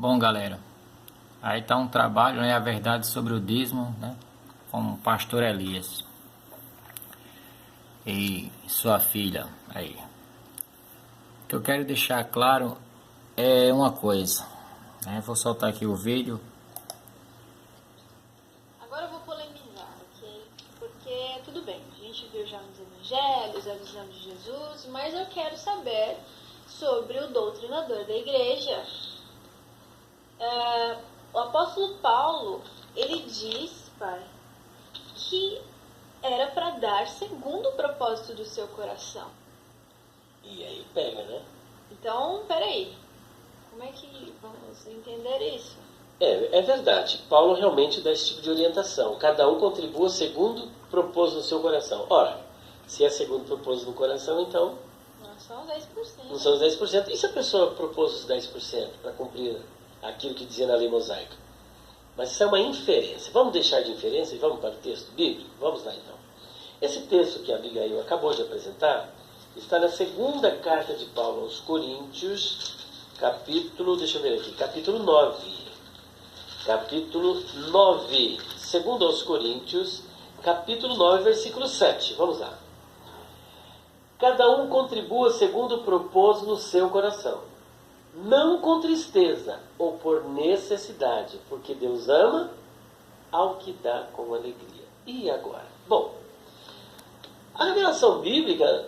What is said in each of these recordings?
Bom, galera, aí tá um trabalho, né, a verdade sobre o dízimo, né, com o pastor Elias e sua filha aí. O que eu quero deixar claro é uma coisa, né, vou soltar aqui o vídeo. Agora eu vou polemizar, ok? Porque tudo bem, a gente viu já nos evangelhos a visão de Jesus, mas eu quero saber sobre o doutrinador da igreja. O apóstolo Paulo, ele diz, pai, que era para dar segundo o propósito do seu coração. E aí pega, né? Então, peraí, como é que vamos entender isso? É verdade. Paulo realmente dá esse tipo de orientação. Cada um contribua segundo propôs no seu coração. Ora, se é segundo propôs no coração, então Não são 10%. não são os 10%. E se a pessoa propôs os 10% para cumprir aquilo que dizia na lei mosaica? Mas isso é uma inferência. Vamos deixar de inferência e vamos para o texto bíblico? Vamos lá então. Esse texto que a Abigail acabou de apresentar está na segunda carta de Paulo aos Coríntios, capítulo 9. Capítulo 9, segundo aos Coríntios, capítulo 9, versículo 7. Vamos lá. Cada um contribua segundo propôs no seu coração, não com tristeza ou por necessidade, porque Deus ama ao que dá com alegria. E agora? Bom, a revelação bíblica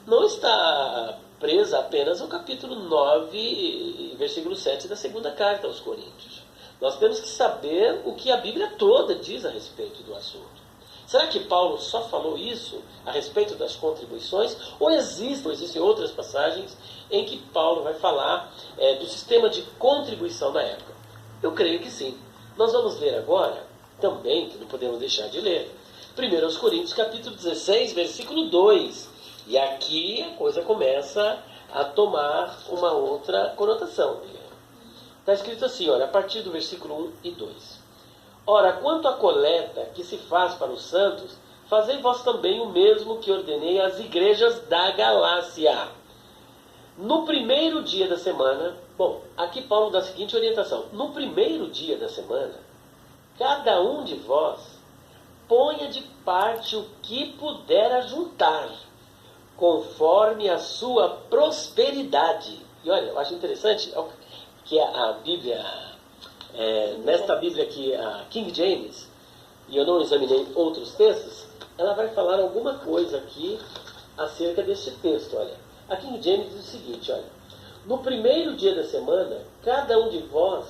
não está presa apenas ao capítulo 9, versículo 7 da segunda carta aos Coríntios. Nós temos que saber o que a Bíblia toda diz a respeito do assunto. Será que Paulo só falou isso a respeito das contribuições? Ou existem outras passagens em que Paulo vai falar do sistema de contribuição na época? Eu creio que sim. Nós vamos ler agora, também, que não podemos deixar de ler, 1 Coríntios capítulo 16, versículo 2. E aqui a coisa começa a tomar uma outra conotação. Está escrito assim, olha, a partir do versículo 1 e 2. Ora, quanto à coleta que se faz para os santos, fazei vós também o mesmo que ordenei às igrejas da Galácia. No primeiro dia da semana, bom, aqui Paulo dá a seguinte orientação. No primeiro dia da semana, cada um de vós ponha de parte o que puder ajuntar, conforme a sua prosperidade. E olha, eu acho interessante que a Bíblia, nesta Bíblia aqui, a King James, e eu não examinei outros textos, ela vai falar alguma coisa aqui acerca deste texto. Olha, a King James diz o seguinte, olha, no primeiro dia da semana, cada um de vós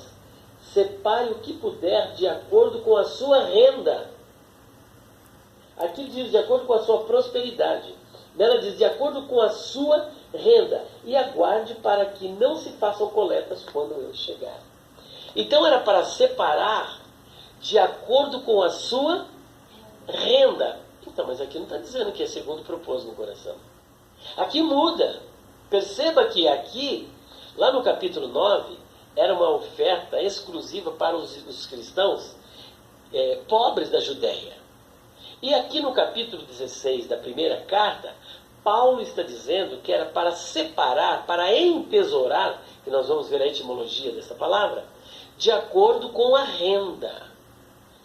separe o que puder de acordo com a sua renda. Aqui diz de acordo com a sua prosperidade. Nela diz de acordo com a sua renda. E aguarde para que não se façam coletas quando eu chegar. Então era para separar de acordo com a sua renda. Então, mas aqui não está dizendo que é segundo o propósito no coração. Aqui muda. Perceba que aqui, lá no capítulo 9, era uma oferta exclusiva para os cristãos pobres da Judéia. E aqui no capítulo 16 da primeira carta, Paulo está dizendo que era para separar, para entesourar, que nós vamos ver a etimologia dessa palavra, de acordo com a renda,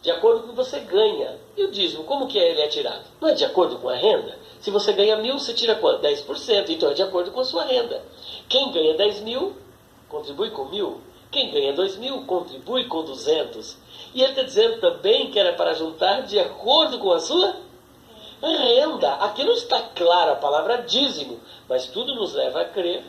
de acordo com o que você ganha. E o dízimo, como que ele é tirado? Não é de acordo com a renda? Se você ganha 1.000, você tira quanto? 10%, então é de acordo com a sua renda. Quem ganha 10.000, contribui com 1.000. Quem ganha 2.000, contribui com 200. E ele está dizendo também que era para juntar de acordo com a sua renda. Aqui não está clara a palavra dízimo, mas tudo nos leva a crer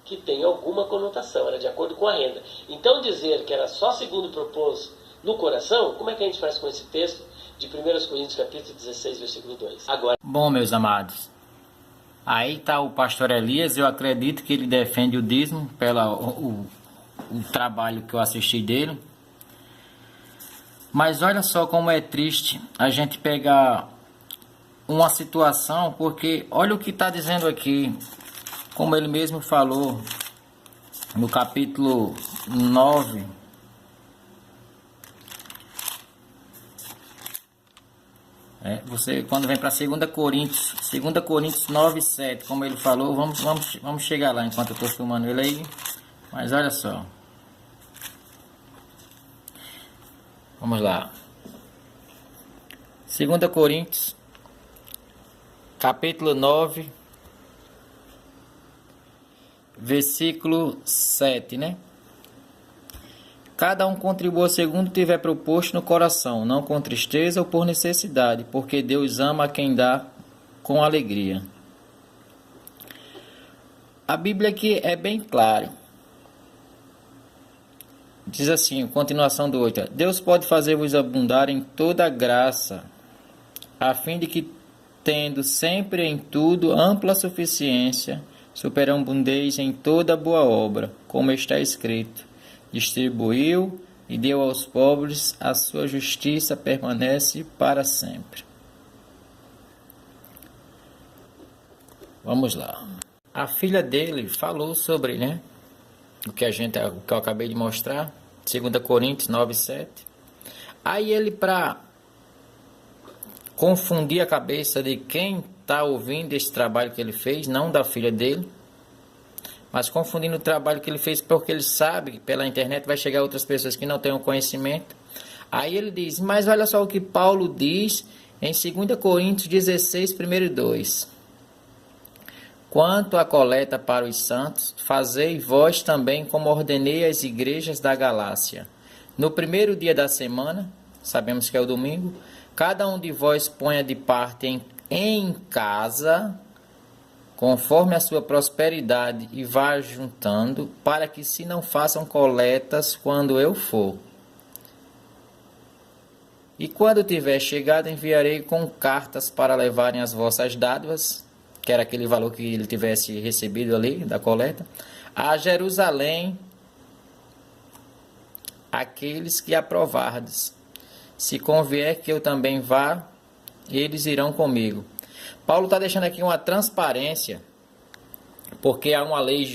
que tem alguma conotação, era de acordo com a renda. Então dizer que era só segundo propôs no coração, como é que a gente faz com esse texto de 1 Coríntios capítulo 16, versículo 2? Agora, Bom, meus amados, aí está o pastor Elias, eu acredito que ele defende o dízimo pelo o trabalho que eu assisti dele. Mas olha só como é triste a gente pegar uma situação, porque olha o que está dizendo aqui, como ele mesmo falou no capítulo 9. Você quando vem para 2 Coríntios 9, 7, como ele falou, vamos chegar lá enquanto eu estou filmando ele aí. Mas olha só. Vamos lá. 2 Coríntios, capítulo 9, versículo 7, né? Cada um contribua segundo tiver proposto no coração, não com tristeza ou por necessidade, porque Deus ama a quem dá com alegria. A Bíblia aqui é bem clara. Diz assim, continuação do 8. Deus pode fazer-vos abundar em toda graça, a fim de que, tendo sempre em tudo ampla suficiência, superabundeis em toda boa obra, como está escrito. Distribuiu e deu aos pobres, a sua justiça permanece para sempre. Vamos lá. A filha dele falou sobre, né, o que eu acabei de mostrar, 2 Coríntios 9:7. Aí ele, para confundir a cabeça de quem está ouvindo esse trabalho que ele fez, não da filha dele, mas confundindo o trabalho que ele fez, porque ele sabe que pela internet vai chegar outras pessoas que não têm o conhecimento. Aí ele diz, mas olha só o que Paulo diz em 2 Coríntios 16, 1 e 2. Quanto à coleta para os santos, fazei vós também como ordenei às igrejas da Galácia. No primeiro dia da semana, sabemos que é o domingo, cada um de vós ponha de parte em casa, conforme a sua prosperidade, e vá juntando, para que se não façam coletas quando eu for. E quando tiver chegado, enviarei com cartas para levarem as vossas dádivas, que era aquele valor que ele tivesse recebido ali, da coleta, a Jerusalém, aqueles que aprovardes. Se convier que eu também vá, eles irão comigo. Paulo está deixando aqui uma transparência, porque há uma lei,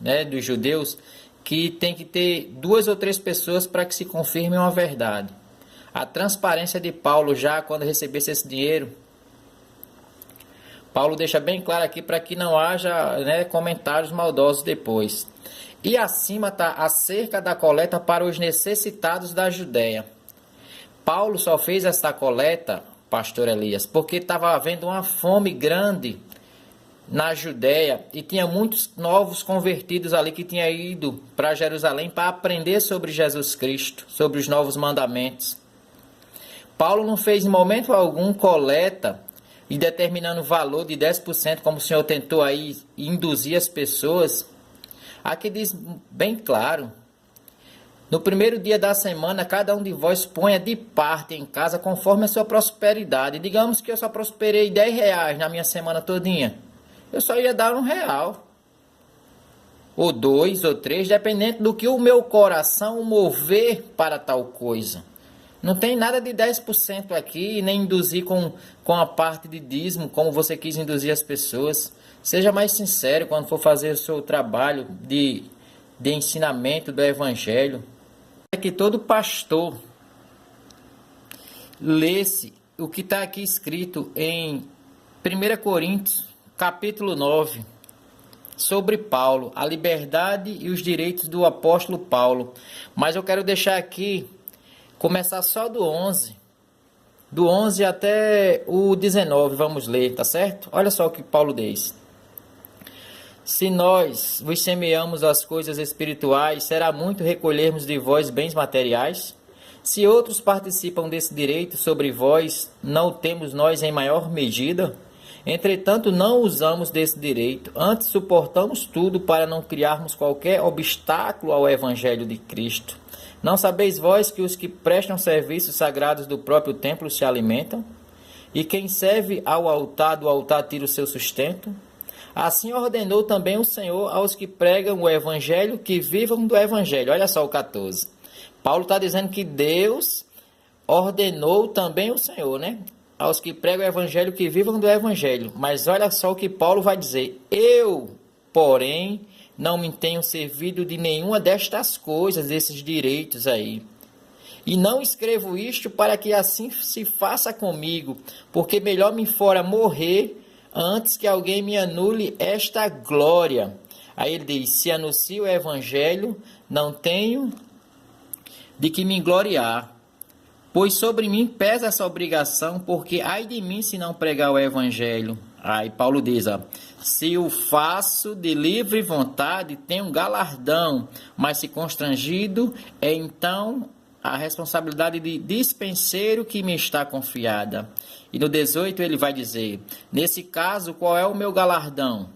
né, dos judeus que tem que ter 2 ou 3 pessoas para que se confirme uma verdade. A transparência de Paulo, já quando recebesse esse dinheiro, Paulo deixa bem claro aqui para que não haja, né, comentários maldosos depois. E acima está acerca da coleta para os necessitados da Judéia. Paulo só fez esta coleta, pastor Elias, porque estava havendo uma fome grande na Judéia e tinha muitos novos convertidos ali que tinham ido para Jerusalém para aprender sobre Jesus Cristo, sobre os novos mandamentos. Paulo não fez em momento algum coleta e determinando o valor de 10%, como o Senhor tentou aí induzir as pessoas. Aqui diz bem claro, no primeiro dia da semana, cada um de vós ponha de parte em casa conforme a sua prosperidade. Digamos que eu só prosperei R$10 na minha semana todinha. Eu só ia dar R$1, ou 2, ou 3, dependendo do que o meu coração mover para tal coisa. Não tem nada de 10% aqui, nem induzir com a parte de dízimo, como você quis induzir as pessoas. Seja mais sincero quando for fazer o seu trabalho de ensinamento do Evangelho. É que todo pastor lesse o que está aqui escrito em 1 Coríntios, capítulo 9, sobre Paulo, a liberdade e os direitos do apóstolo Paulo. Mas eu quero deixar aqui, começar só do 11 até o 19, vamos ler, tá certo? Olha só o que Paulo diz. Se nós vos semeamos as coisas espirituais, será muito recolhermos de vós bens materiais? Se outros participam desse direito sobre vós, não o temos nós em maior medida? Entretanto, não usamos desse direito, antes suportamos tudo para não criarmos qualquer obstáculo ao Evangelho de Cristo. Não sabeis vós que os que prestam serviços sagrados do próprio templo se alimentam? E quem serve ao altar, do altar tira o seu sustento? Assim ordenou também o Senhor aos que pregam o Evangelho que vivam do Evangelho. Olha só o 14. Paulo está dizendo que Deus ordenou também o Senhor, né? Aos que pregam o Evangelho que vivam do Evangelho. Mas olha só o que Paulo vai dizer. Eu, porém, não me tenho servido de nenhuma destas coisas, desses direitos aí. E não escrevo isto para que assim se faça comigo, porque melhor me fora morrer antes que alguém me anule esta glória. Aí ele diz, se anuncio o Evangelho, não tenho de que me gloriar, Pois sobre mim pesa essa obrigação, porque ai de mim se não pregar o evangelho. Aí Paulo diz, ó, se o faço de livre vontade, tenho um galardão, mas se constrangido, é então a responsabilidade de dispenseiro que me está confiada. E no 18 ele vai dizer, nesse caso, qual é o meu galardão?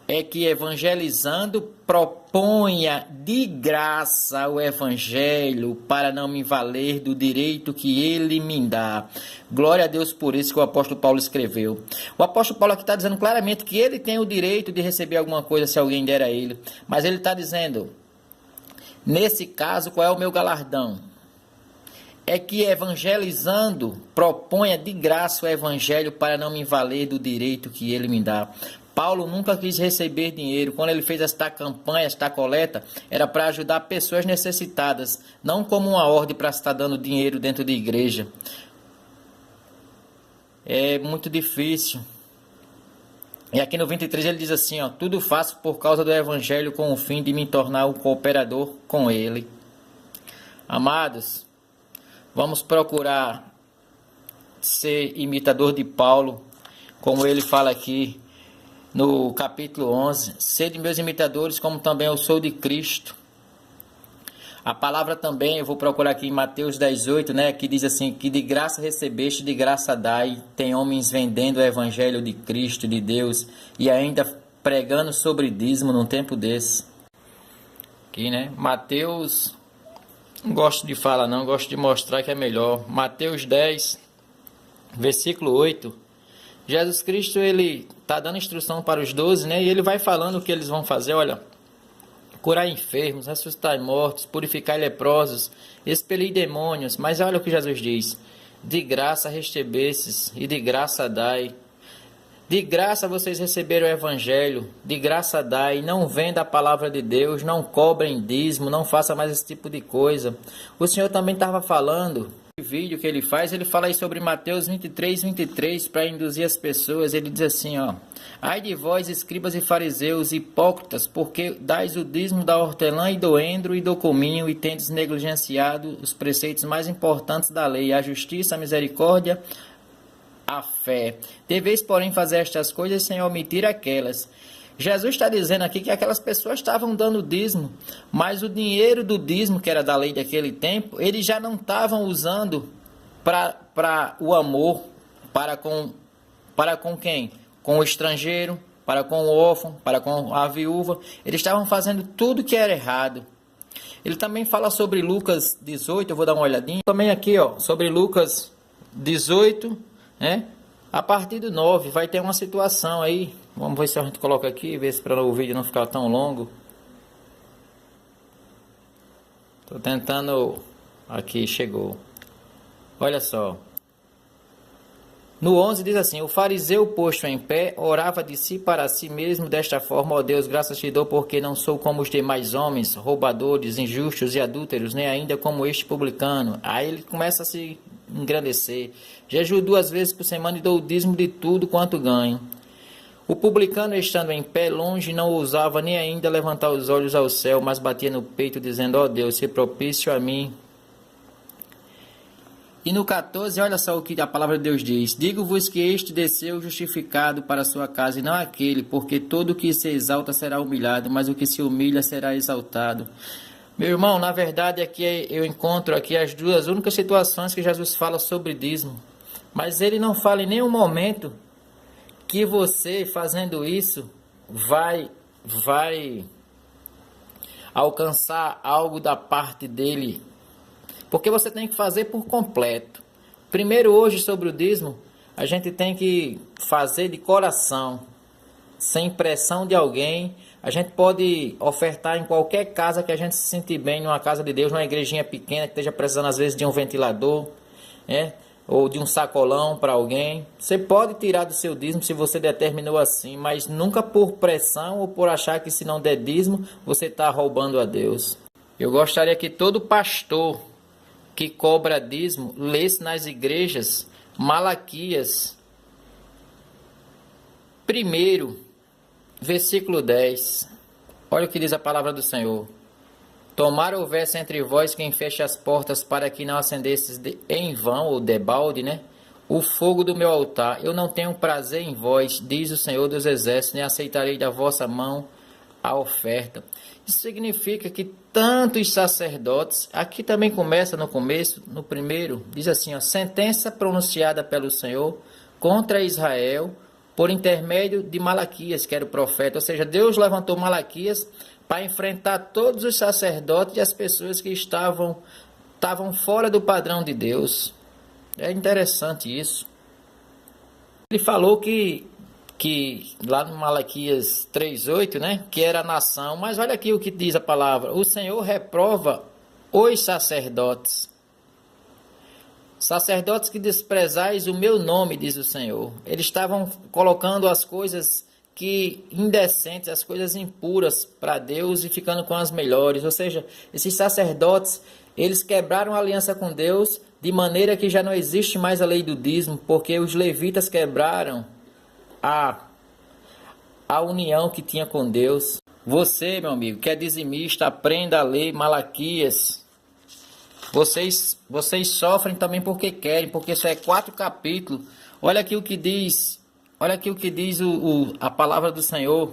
É que evangelizando proponha de graça o evangelho para não me valer do direito que ele me dá. Glória a Deus por isso que o apóstolo Paulo escreveu. O apóstolo Paulo aqui está dizendo claramente que ele tem o direito de receber alguma coisa se alguém der a ele. Mas ele está dizendo, nesse caso, qual é o meu galardão? É que evangelizando proponha de graça o evangelho para não me valer do direito que ele me dá. Paulo nunca quis receber dinheiro. Quando ele fez esta campanha, esta coleta, era para ajudar pessoas necessitadas, não como uma ordem para estar dando dinheiro dentro de igreja. É muito difícil. E aqui no 23 ele diz assim, ó, tudo faço por causa do evangelho com o fim de me tornar um cooperador com ele. Amados, vamos procurar ser imitador de Paulo, como ele fala aqui no capítulo 11. Sede meus imitadores, como também eu sou de Cristo. A palavra também, eu vou procurar aqui em Mateus 18, né, que diz assim, que de graça recebeste, de graça dai. Tem homens vendendo o evangelho de Cristo, de Deus, e ainda pregando sobre dízimo num tempo desse. Aqui, né, Mateus, não gosto de falar não, gosto de mostrar que é melhor. Mateus 10, versículo 8. Jesus Cristo, ele está dando instrução para os 12, né? E ele vai falando o que eles vão fazer, olha. Curar enfermos, ressuscitar mortos, purificar leprosos, expelir demônios. Mas olha o que Jesus diz. De graça recebestes e de graça dai. De graça vocês receberam o evangelho, de graça dai. Não venda a palavra de Deus, não cobrem dízimo, não faça mais esse tipo de coisa. O Senhor também estava falando... vídeo que ele faz, ele fala aí sobre Mateus 23 para induzir as pessoas. Ele diz assim, ó: ai de vós, escribas e fariseus, hipócritas, porque dais o dízimo da hortelã e do endro e do cominho, e tendes negligenciado os preceitos mais importantes da lei, a justiça, a misericórdia, a fé. Deveis, porém, fazer estas coisas sem omitir aquelas. Jesus está dizendo aqui que aquelas pessoas estavam dando dízimo, mas o dinheiro do dízimo, que era da lei daquele tempo, eles já não estavam usando para o amor, para com quem? Com o estrangeiro, para com o órfão, para com a viúva. Eles estavam fazendo tudo que era errado. Ele também fala sobre Lucas 18, eu vou dar uma olhadinha. Também aqui, ó, sobre Lucas 18, né? A partir do 9 vai ter uma situação aí. Vamos ver se a gente coloca aqui, ver se para o vídeo não ficar tão longo. Estou tentando... Aqui, chegou. Olha só. No 11 diz assim: o fariseu posto em pé orava de si para si mesmo desta forma: ó Deus, graças te dou porque não sou como os demais homens, roubadores, injustos e adúlteros, nem ainda como este publicano. Aí ele começa a se engrandecer. Jejuo 2 vezes por semana e dou o dízimo de tudo quanto ganho. O publicano, estando em pé longe, não ousava nem ainda levantar os olhos ao céu, mas batia no peito, dizendo: ó Deus, se propício a mim. E no 14, olha só o que a palavra de Deus diz: digo-vos que este desceu justificado para a sua casa, e não aquele, porque todo o que se exalta será humilhado, mas o que se humilha será exaltado. Meu irmão, na verdade aqui eu encontro aqui as duas únicas situações que Jesus fala sobre dízimo. Mas ele não fala em nenhum momento que você fazendo isso vai alcançar algo da parte dele. Porque você tem que fazer por completo. Primeiro, hoje, sobre o dízimo, a gente tem que fazer de coração, sem pressão de alguém. A gente pode ofertar em qualquer casa que a gente se sentir bem, numa casa de Deus, numa igrejinha pequena que esteja precisando às vezes de um ventilador, né? Ou de um sacolão para alguém. Você pode tirar do seu dízimo se você determinou assim, mas nunca por pressão ou por achar que se não der dízimo, você está roubando a Deus. Eu gostaria que todo pastor que cobra dízimo lesse nas igrejas Malaquias 1, versículo 10. Olha o que diz a palavra do Senhor. Tomara houvesse entre vós quem feche as portas para que não acendesses em vão, ou debalde, né? O fogo do meu altar. Eu não tenho prazer em vós, diz o Senhor dos Exércitos, nem aceitarei da vossa mão a oferta. Isso significa que tantos sacerdotes, aqui também começa no começo, no primeiro, diz assim, ó, sentença pronunciada pelo Senhor contra Israel por intermédio de Malaquias, que era o profeta. Ou seja, Deus levantou Malaquias para enfrentar todos os sacerdotes e as pessoas que estavam fora do padrão de Deus. É interessante isso. Ele falou que lá no Malaquias 3:8, né, que era a nação, mas olha aqui o que diz a palavra: o Senhor reprova os sacerdotes. Sacerdotes que desprezais o meu nome, diz o Senhor. Eles estavam colocando as coisas indecentes, as coisas impuras para Deus e ficando com as melhores. Ou seja, esses sacerdotes, eles quebraram a aliança com Deus de maneira que já não existe mais a lei do dízimo, porque os levitas quebraram a união que tinha com Deus. Você, meu amigo, que é dizimista, aprenda a ler Malaquias. Vocês sofrem também porque querem, porque isso é 4 capítulos. Olha aqui o que diz, a palavra do Senhor.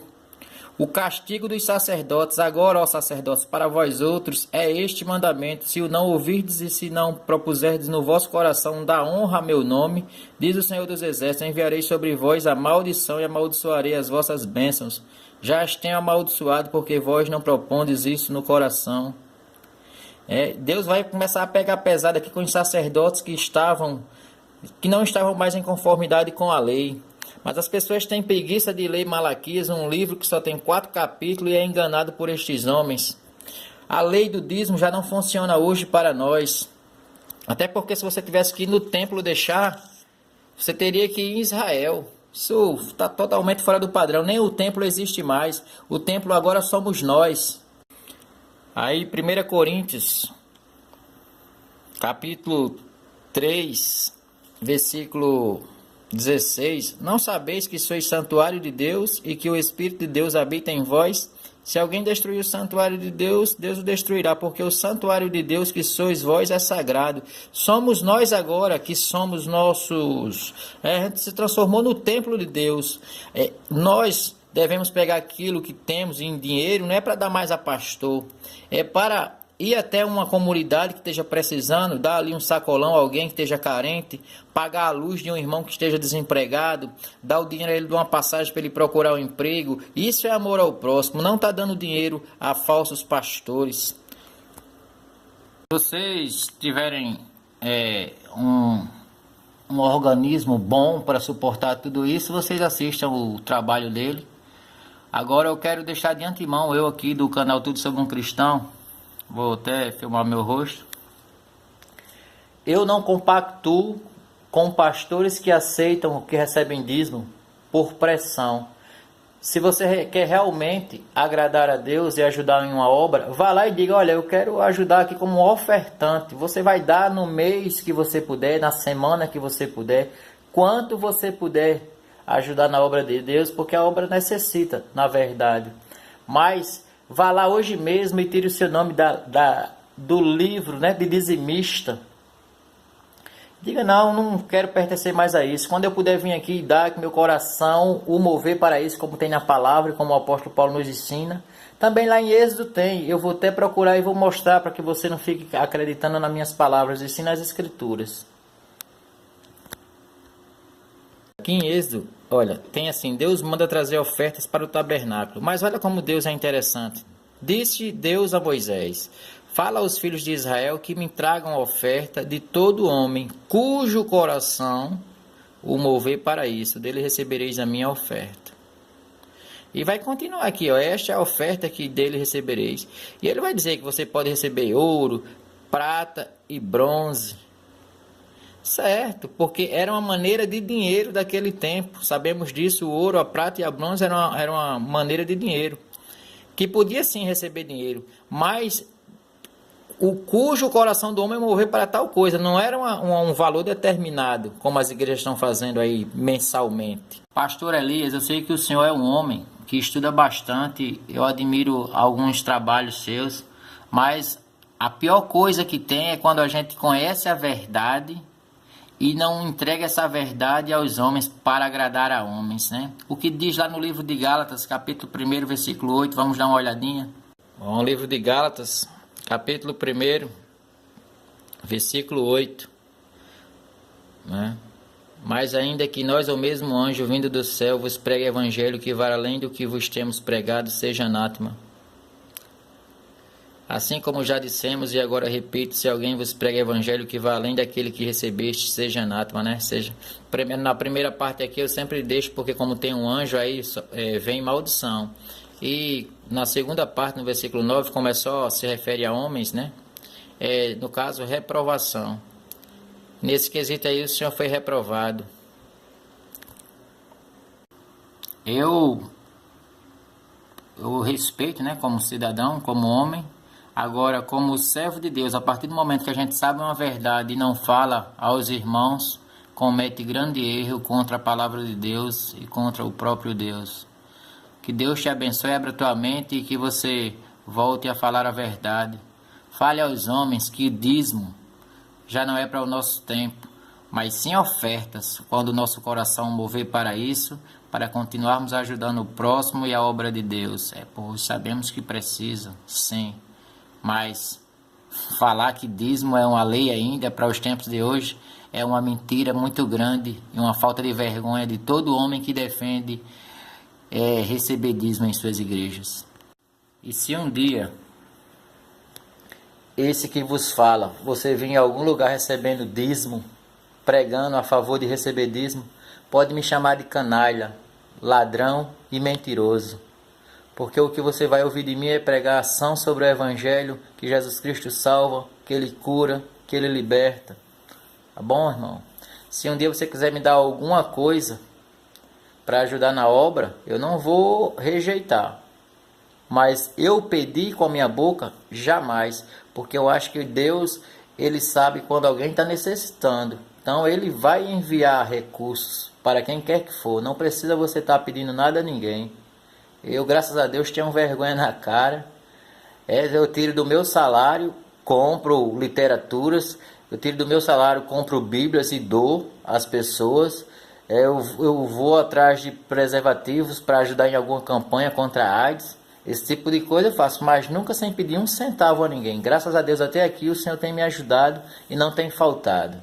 O castigo dos sacerdotes, agora, ó sacerdotes, para vós outros, é este mandamento: se o não ouvirdes e se não propuserdes no vosso coração dar honra a meu nome, diz o Senhor dos Exércitos, enviarei sobre vós a maldição e amaldiçoarei as vossas bênçãos. Já as tenho amaldiçoado, porque vós não propondes isso no coração. Deus vai começar a pegar pesado aqui com os sacerdotes que não estavam mais em conformidade com a lei. Mas as pessoas têm preguiça de ler Malaquias, um livro que só tem 4 capítulos, e é enganado por estes homens. A lei do dízimo já não funciona hoje para nós. Até porque se você tivesse que ir no templo deixar, você teria que ir em Israel. Isso está totalmente fora do padrão. Nem o templo existe mais. O templo agora somos nós. Aí 1 Coríntios, capítulo 3, versículo 16. Não sabeis que sois santuário de Deus e que o Espírito de Deus habita em vós? Se alguém destruir o santuário de Deus, Deus o destruirá, porque o santuário de Deus que sois vós é sagrado. Somos nós agora que somos nossos... a gente se transformou no templo de Deus. Nós devemos pegar aquilo que temos em dinheiro, não é para dar mais a pastor, é para ir até uma comunidade que esteja precisando, dar ali um sacolão a alguém que esteja carente, pagar a luz de um irmão que esteja desempregado, dar o dinheiro a ele de uma passagem para ele procurar um emprego. Isso é amor ao próximo, não está dando dinheiro a falsos pastores. Se vocês tiverem um organismo bom para suportar tudo isso, vocês assistam o trabalho dele. Agora eu quero deixar de antemão, eu aqui do canal Tudo Sobre um Cristão, vou até filmar meu rosto. Eu não compactuo com pastores que aceitam, que recebem dízimo por pressão. Se você quer realmente agradar a Deus e ajudar em uma obra, vá lá e diga: olha, eu quero ajudar aqui como ofertante. Você vai dar no mês que você puder, na semana que você puder, quanto você puder ajudar na obra de Deus, porque a obra necessita, na verdade. Mas vá lá hoje mesmo e tire o seu nome do livro, né, de dizimista. Diga: não quero pertencer mais a isso. Quando eu puder vir aqui e dar que meu coração o mover para isso, como tem na palavra, como o apóstolo Paulo nos ensina. Também lá em Êxodo tem. Eu vou até procurar e vou mostrar para que você não fique acreditando nas minhas palavras, e sim nas escrituras. Aqui em Êxodo, olha, tem assim: Deus manda trazer ofertas para o tabernáculo. Mas olha como Deus é interessante. Disse Deus a Moisés: fala aos filhos de Israel que me tragam a oferta de todo homem cujo coração o mover para isso. Dele recebereis a minha oferta. E vai continuar aqui, ó: esta é a oferta que dele recebereis. E ele vai dizer que você pode receber ouro, prata e bronze. Certo, porque era uma maneira de dinheiro daquele tempo. Sabemos disso, o ouro, a prata e a bronze era uma maneira de dinheiro. Que podia sim receber dinheiro, mas cujo coração do homem mover para tal coisa. Não era um valor determinado, como as igrejas estão fazendo aí mensalmente. Pastor Elias, eu sei que o senhor é um homem que estuda bastante. Eu admiro alguns trabalhos seus. Mas a pior coisa que tem é quando a gente conhece a verdade e não entrega essa verdade aos homens para agradar a homens, né? O que diz lá no livro de Gálatas, capítulo 1, versículo 8, vamos dar uma olhadinha. Bom, livro de Gálatas, capítulo 1, versículo 8, né? Mas ainda que nós, ou mesmo anjo, vindo do céu, vos pregue evangelho que vai além do que vos temos pregado, seja anátema. Assim como já dissemos, e agora repito, se alguém vos prega evangelho que vai além daquele que recebeste, seja anátema, né? Na primeira parte aqui eu sempre deixo, porque como tem um anjo, aí vem maldição. E na segunda parte, no versículo 9, como é só se refere a homens, né? No caso, reprovação. Nesse quesito aí o senhor foi reprovado. Eu respeito, né, como cidadão, como homem. Agora, como servo de Deus, a partir do momento que a gente sabe uma verdade e não fala aos irmãos, comete grande erro contra a palavra de Deus e contra o próprio Deus. Que Deus te abençoe, abra tua mente e que você volte a falar a verdade. Fale aos homens que dízimo já não é para o nosso tempo, mas sim ofertas, quando o nosso coração mover para isso, para continuarmos ajudando o próximo e a obra de Deus. Pois sabemos que precisa, sim. Mas falar que dízimo é uma lei ainda para os tempos de hoje é uma mentira muito grande e uma falta de vergonha de todo homem que defende receber dízimo em suas igrejas. E se um dia esse que vos fala, você vir em algum lugar recebendo dízimo, pregando a favor de receber dízimo, pode me chamar de canalha, ladrão e mentiroso. Porque o que você vai ouvir de mim é pregar ação sobre o Evangelho, que Jesus Cristo salva, que Ele cura, que Ele liberta. Tá bom, irmão? Se um dia você quiser me dar alguma coisa para ajudar na obra, eu não vou rejeitar. Mas eu pedir com a minha boca, jamais. Porque eu acho que Deus, Ele sabe quando alguém está necessitando. Então Ele vai enviar recursos para quem quer que for. Não precisa você estar pedindo nada a ninguém. Eu, graças a Deus, tenho vergonha na cara. Eu tiro do meu salário, compro literaturas. Eu tiro do meu salário, compro bíblias e dou às pessoas. Eu vou atrás de preservativos para ajudar em alguma campanha contra a AIDS. Esse tipo de coisa eu faço, mas nunca sem pedir um centavo a ninguém. Graças a Deus até aqui o Senhor tem me ajudado e não tem faltado.